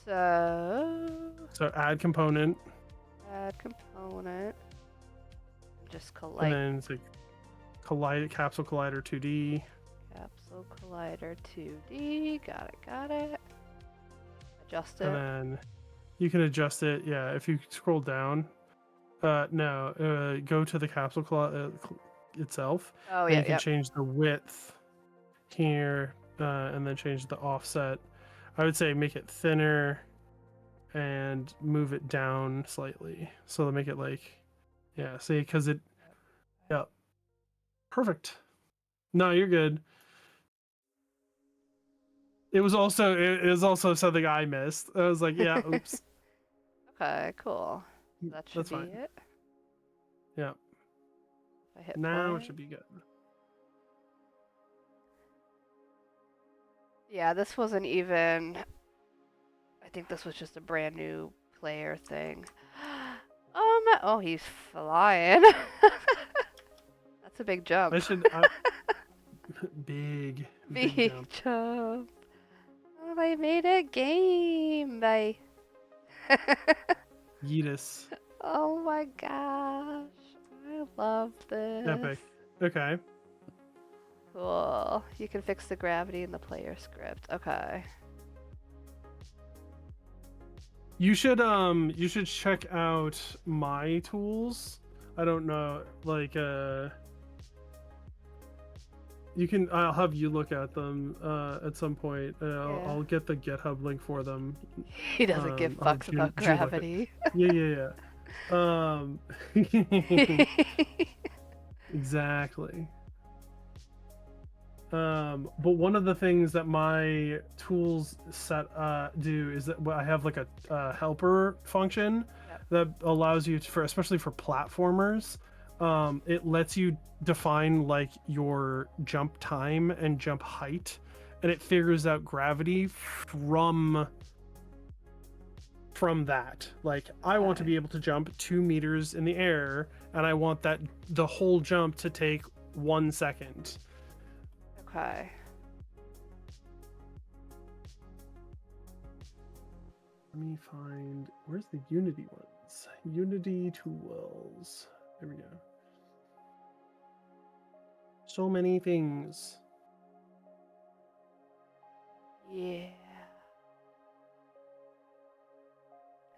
So add component, add component. Just and collide. then it's like capsule collider 2D. Capsule collider 2D. Got it. Got it. Adjust And it. then you can adjust it. Yeah, if you scroll down. No, go to the capsule itself, Oh and yeah. you can Yep. change the width here, and then change the offset. I would say make it thinner and move it down slightly. So to make it like, yeah, see, because it, yeah, perfect. No, you're good. It was also something I missed. I was like, yeah, oops. Okay. Cool. That should That's be fine. it. Yeah, If I hit now it play. should be good. Yeah, this wasn't even. I think this was just a brand new player thing. Oh, he's flying. That's a big I jump. should. Big Big jump. jump. Oh, I made a game. Bye. Yeetus. Oh my gosh. I love this. Epic. Okay. Cool. You can fix the gravity in the player script. Okay. You should check out my tools. I don't know, like you can I'll have you look at them at some point. Yeah. I'll get the GitHub link for them. He doesn't give I'll have fucks about June look at. gravity. Yeah. Exactly. But one of the things that my tools set do is that I have like a helper function that allows you to, for especially for platformers, it lets you define like your jump time and jump height, and it figures out gravity from that. Like I want to be able to jump 2 meters in the air, and I want that the whole jump to take 1 second. Okay. Let me find, where's the Unity ones? Unity tools. There we go. So many things. Yeah.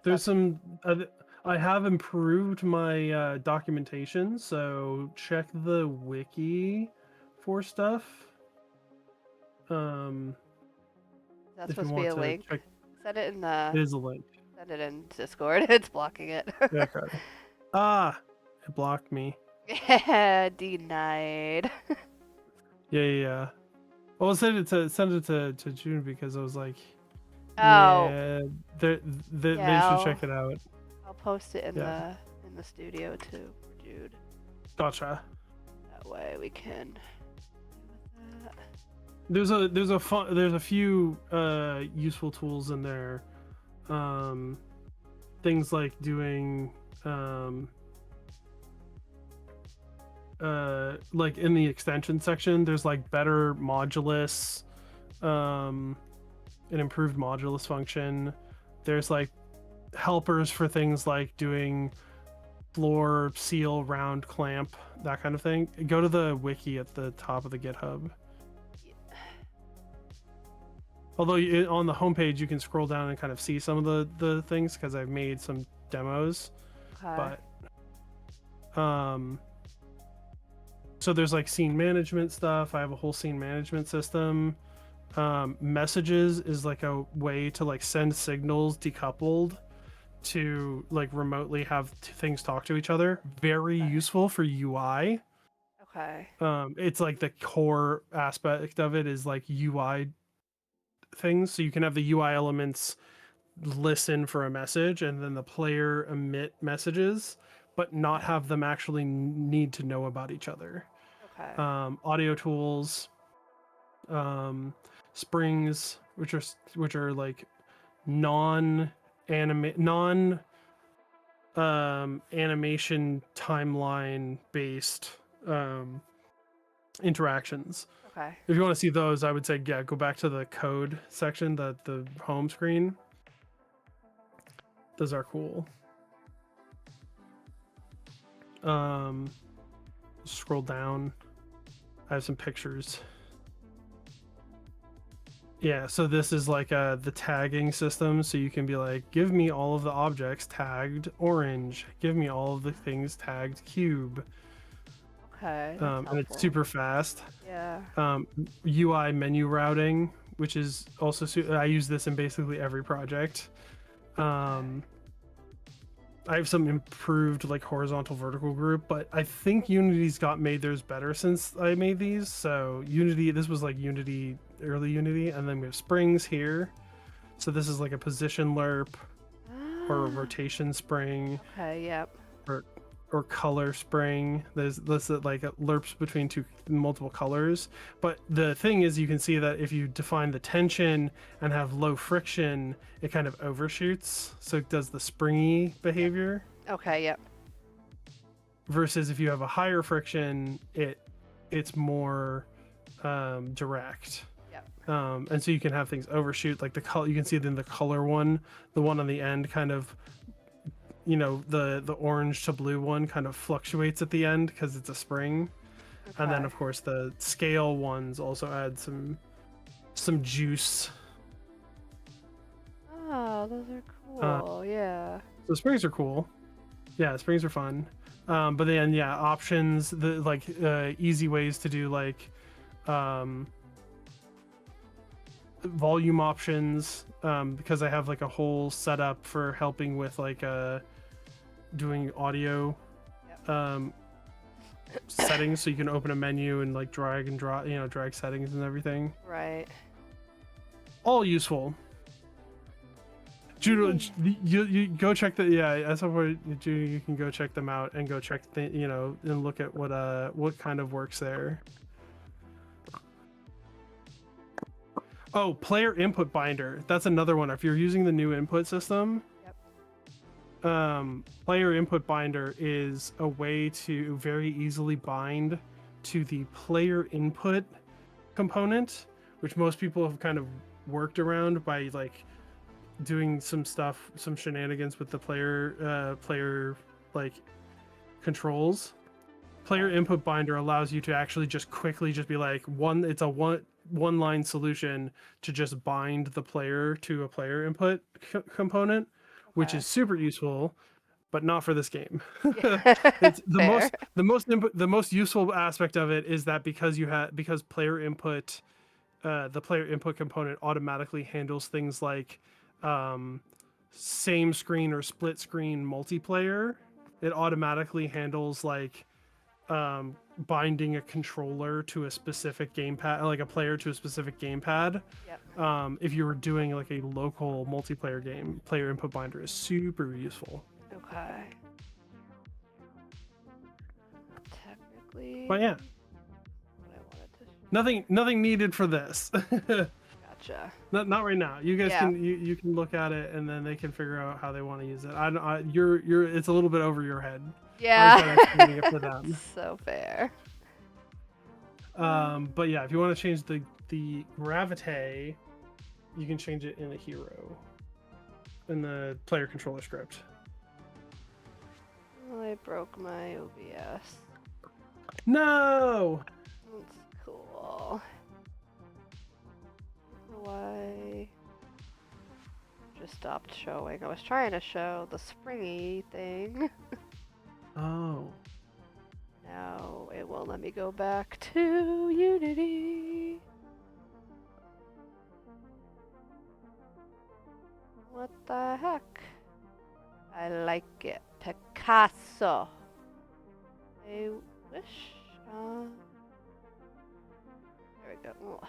There's some. I have improved my documentation, so check the wiki for stuff. That's If you supposed to be want a to link. check, Send it in it is a link. Send it in Discord. It's blocking it. Yeah, okay. Ah, it blocked me. Yeah, denied. Yeah. Well, send it to June because I was like, Oh, yeah, they yeah. should check it out. I'll post it in Yeah. the studio too for Jude. Gotcha. That way we can. That. There's a few useful tools in there. Things like doing like in the extension section, there's like better modulus, an improved modulus function. There's like helpers for things like doing floor seal round clamp, that kind of thing. Go to the wiki at the top of the GitHub. Although on the homepage you can scroll down and kind of see some of the things because I've made some demos. Okay. But so there's like scene management stuff. I have a whole scene management system. Messages is like a way to like send signals decoupled to like remotely have things talk to each other. Very useful for UI. Okay. It's like the core aspect of it is like UI things, so you can have the UI elements listen for a message and then the player emit messages, but not have them actually need to know about each other. Okay. Audio tools, springs, which are like non animation timeline based interactions. Okay. If you want to see those, I would say, yeah, go back to the code section, the home screen. Those are cool. Scroll down. I have some pictures. Yeah, so this is like the tagging system, so you can be like, give me all of the objects tagged orange, give me all of the things tagged cube. Okay. And it's super fast. Yeah. UI menu routing, which is also I use this in basically every project. I have some improved like horizontal vertical group, but I think Unity's made theirs better since I made these. So Unity, this was like Unity, early Unity, and then we have springs here. So this is like a position lerp or a rotation spring. Okay, yep. Or color spring. There's this like lerps between multiple colors. But the thing is, you can see that if you define the tension and have low friction, it kind of overshoots. So it does the springy behavior. Okay, yep. Versus if you have a higher friction, it's more direct. Yep. And so you can have things overshoot, like the color. You can see then the color one, the one on the end, kind of. You know, the orange to blue one kind of fluctuates at the end because it's a spring. Okay. And then of course the scale ones also add some juice. Oh, those are cool. Yeah. So springs are cool. Yeah, springs are fun. But then yeah, options, the like easy ways to do like volume options, because I have like a whole setup for helping with like doing audio settings, so you can open a menu and like drag and drop, drag settings and everything. Right. All useful. Judo, you go check at some point, Judo, you can go check them out and go check and look at what kind of works there. Oh, player input binder. That's another one. If you're using the new input system, player input binder is a way to very easily bind to the player input component, which most people have kind of worked around by like doing some shenanigans with the player like controls. Player input binder allows you to actually just quickly just be like it's a one line solution to just bind the player to a player input component, which is super useful, but not for this game. It's the most useful aspect of it is that because player input, the player input component automatically handles things like same screen or split screen multiplayer. It automatically handles like binding a controller to a specific gamepad, like a player to a specific gamepad. Yep. If you were doing like a local multiplayer game, player input binder is super useful. Okay. Technically. But yeah. Nothing needed for this. Gotcha. Not right now. You guys can you can look at it and then they can figure out how they want to use it. You're it's a little bit over your head. Yeah. It for them. So fair. But yeah, if you want to change the gravity, you can change it in the hero, in the player controller script. Well, I broke my OBS. No. That's cool. Why? Just stopped showing. I was trying to show the springy thing. Oh. Now it won't let me go back to Unity. What the heck? I like it. Picasso. I wish. There we go. Well, I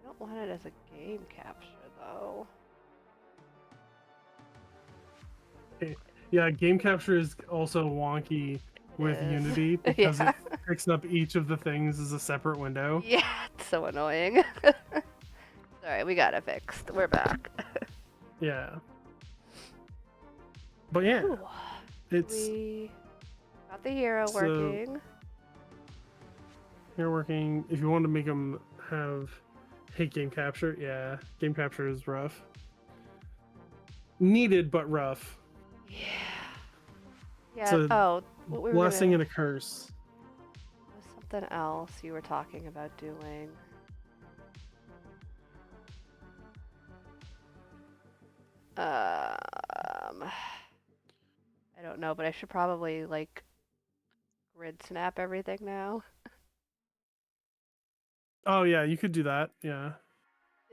don't want it as a game capture though. Yeah, game capture is also wonky with Unity because it picks up each of the things as a separate window. Yeah, it's so annoying. Alright, we got it fixed. We're back. Yeah. But yeah, Ooh, it's... We got the hero working. You're working. If you want to make them hate game capture, yeah, game capture is rough. Needed, but rough. It's Yeah. a Oh, what we were blessing gonna. and a curse. There's something else you were talking about doing. I don't know, but I should probably like grid snap everything now. Oh yeah, you could do that. Yeah.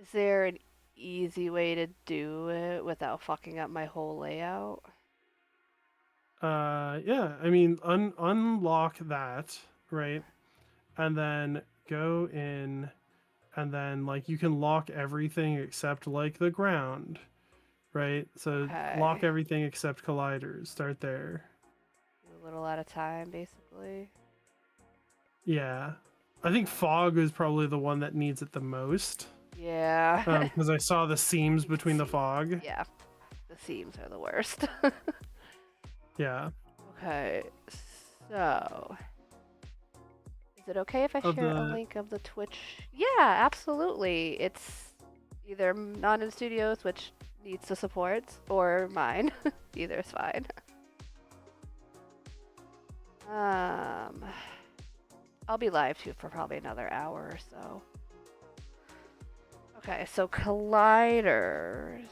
Is there an easy way to do it without fucking up my whole layout? Yeah. I mean, unlock that, right? And then go in, and then like you can lock everything except like the ground, right? So lock Okay. everything except colliders. Start there. Do a little at a time, basically. Yeah. I think fog is probably the one that needs it the most. Yeah. Because I saw the seams You can between the see. fog. Yeah, the seams are the worst. Yeah. Okay, so is it okay if I Of share a the link of the Twitch? Yeah, absolutely. It's either not in studios, which needs the support, or mine. Either is fine. Um, I'll be live too for probably another hour or so. Okay, so colliders.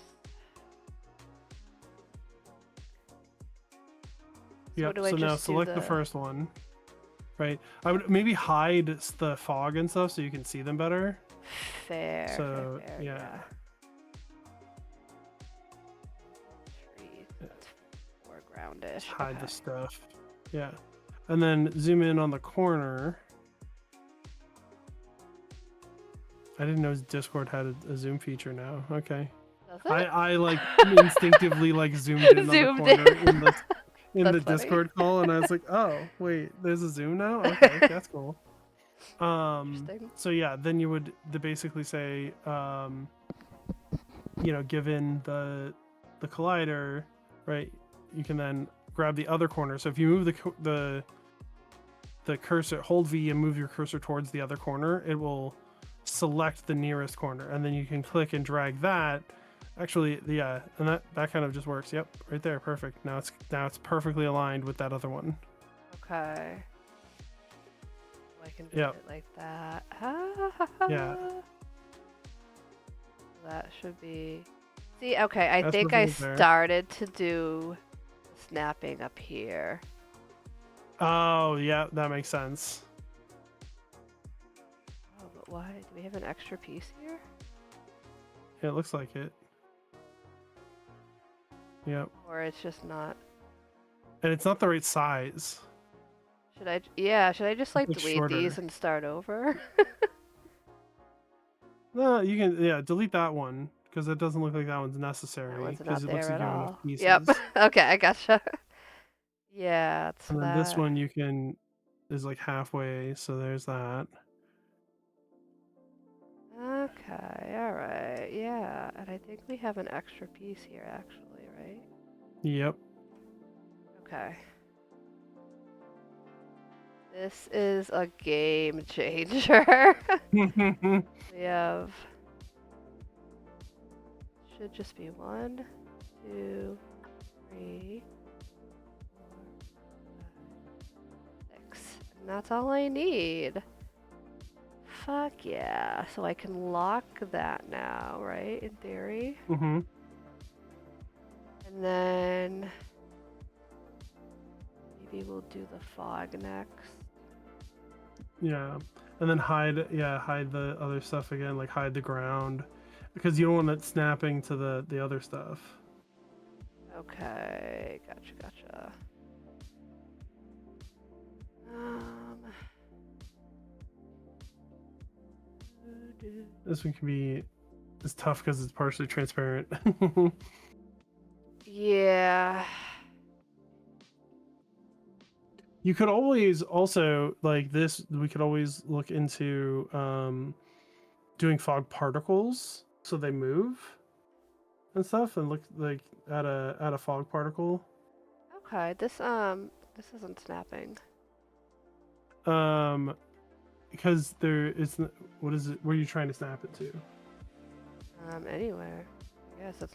So Yep. do I So now just do select the the first one. Right. I would maybe hide the fog and stuff so you can see them better. fair, So yeah. yeah. Trees, that's foregroundish. Just hide the Okay. stuff. Yeah. And then zoom in on the corner. I didn't know Discord had a zoom feature now. Okay. Does I like it? instinctively like zoomed in on the Zoomed corner in. in the That's funny. Discord call, and I was like, oh wait, there's a zoom now. Okay, that's cool. Interesting. So yeah, then you would basically say, given the collider, right? You can then grab the other corner. So if you move the cursor, hold V and move your cursor towards the other corner, it will select the nearest corner, and then you can click and drag that. Actually, yeah, and that kind of just works. Yep, right there, perfect. Now it's perfectly aligned with that other one. Okay. I can do Yep. it like that. Yeah. That should be. See, okay, I That's think I perfectly there. started to do snapping up here. Oh, yeah, that makes sense. Oh, but why? Do we have an extra piece here? Yeah, it looks like it. Yep. Or it's just not. And it's not the right size. Should I? Yeah, should I just like It's delete these shorter. and start over? No, you can, yeah, delete that one because it doesn't look like that one's That necessary one's because not it looks there like at you have enough all. Yep. pieces. Okay, I gotcha. Yeah, it's And then this that. one you can is like halfway, so there's that. Okay, alright, yeah. And I think we have an extra piece here, actually, right? Yep. Okay. This is a game changer. We have. Should just be 1, 2, 3, 4, 5, 6. And that's all I need. Fuck yeah. So I can lock that now, right? In theory. Mm-hmm. And then maybe we'll do the fog next. Yeah. And then hide the other stuff again, like hide the ground. Because you don't want that snapping to the other stuff. Okay, gotcha. This one can be it's tough because it's partially transparent. Yeah. You could always also like this. We could always look into doing fog particles so they move and stuff, and look like at a fog particle. Okay, this isn't snapping. Because there is what is it? Where are you trying to snap it to? Anywhere. Yes, it's